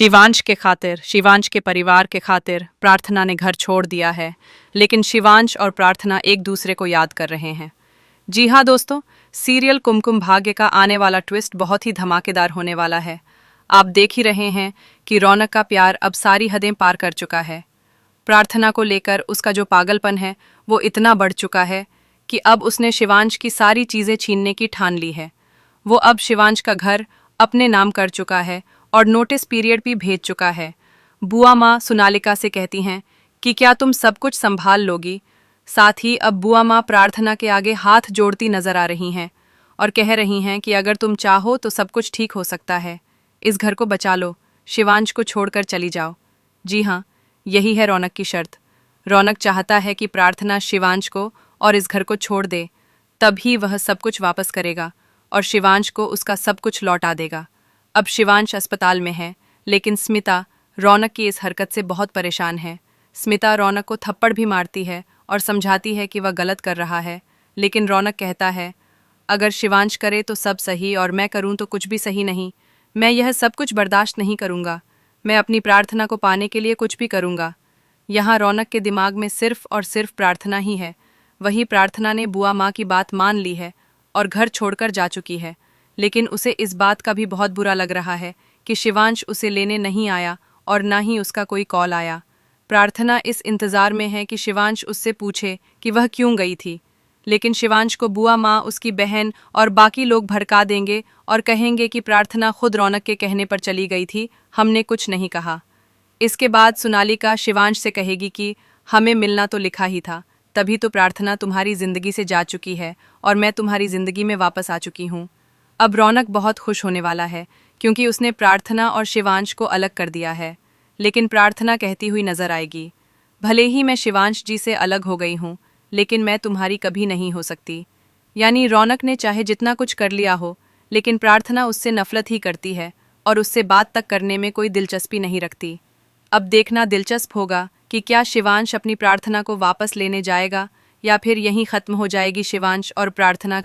शिवांश के खातिर, शिवांश के परिवार के खातिर प्रार्थना ने घर छोड़ दिया है, लेकिन शिवांश और प्रार्थना एक दूसरे को याद कर रहे हैं। जी हाँ दोस्तों, सीरियल कुमकुम भाग्य का आने वाला ट्विस्ट बहुत ही धमाकेदार होने वाला है। आप देख ही रहे हैं कि रौनक का प्यार अब सारी हदें पार कर चुका है। प्रार्थना को लेकर उसका जो पागलपन है वो इतना बढ़ चुका है कि अब उसने शिवांश की सारी चीज़ें छीनने की ठान ली है। वो अब शिवांश का घर अपने नाम कर चुका है और नोटिस पीरियड भी भेज चुका है। बुआ माँ सोनालिका से कहती हैं कि क्या तुम सब कुछ संभाल लोगी। साथ ही अब बुआ माँ प्रार्थना के आगे हाथ जोड़ती नजर आ रही हैं और कह रही हैं कि अगर तुम चाहो तो सब कुछ ठीक हो सकता है। इस घर को बचा लो, शिवांश को छोड़कर चली जाओ। जी हाँ, यही है रौनक की शर्त। रौनक चाहता है कि प्रार्थना शिवांश को और इस घर को छोड़ दे, तभी वह सब कुछ वापस करेगा और शिवांश को उसका सब कुछ लौटा देगा। अब शिवांश अस्पताल में है, लेकिन स्मिता रौनक की इस हरकत से बहुत परेशान है। स्मिता रौनक को थप्पड़ भी मारती है और समझाती है कि वह गलत कर रहा है, लेकिन रौनक कहता है, अगर शिवांश करे तो सब सही और मैं करूं तो कुछ भी सही नहीं। मैं यह सब कुछ बर्दाश्त नहीं करूंगा। मैं अपनी प्रार्थना को पाने के लिए कुछ भी करूंगा। यहाँ रौनक के दिमाग में सिर्फ और सिर्फ प्रार्थना ही है। वही प्रार्थना ने बुआ माँ की बात मान ली है और घर छोड़कर जा चुकी है, लेकिन उसे इस बात का भी बहुत बुरा लग रहा है कि शिवांश उसे लेने नहीं आया और ना ही उसका कोई कॉल आया। प्रार्थना इस इंतज़ार में है कि शिवांश उससे पूछे कि वह क्यों गई थी, लेकिन शिवांश को बुआ माँ, उसकी बहन और बाकी लोग भड़का देंगे और कहेंगे कि प्रार्थना खुद रौनक के कहने पर चली गई थी, हमने कुछ नहीं कहा। इसके बाद सोनालिका शिवांश से कहेगी कि हमें मिलना तो लिखा ही था, तभी तो प्रार्थना तुम्हारी ज़िंदगी से जा चुकी है और मैं तुम्हारी ज़िंदगी में वापस आ चुकी हूँ। अब रौनक बहुत खुश होने वाला है क्योंकि उसने प्रार्थना और शिवांश को अलग कर दिया है। लेकिन प्रार्थना कहती हुई नजर आएगी, भले ही मैं शिवांश जी से अलग हो गई हूँ, लेकिन मैं तुम्हारी कभी नहीं हो सकती। यानी रौनक ने चाहे जितना कुछ कर लिया हो, लेकिन प्रार्थना उससे नफरत ही करती है और उससे बात तक करने में कोई दिलचस्पी नहीं रखती। अब देखना दिलचस्प होगा कि क्या शिवांश अपनी प्रार्थना को वापस लेने जाएगा या फिर यहीं ख़त्म हो जाएगी शिवांश और प्रार्थना।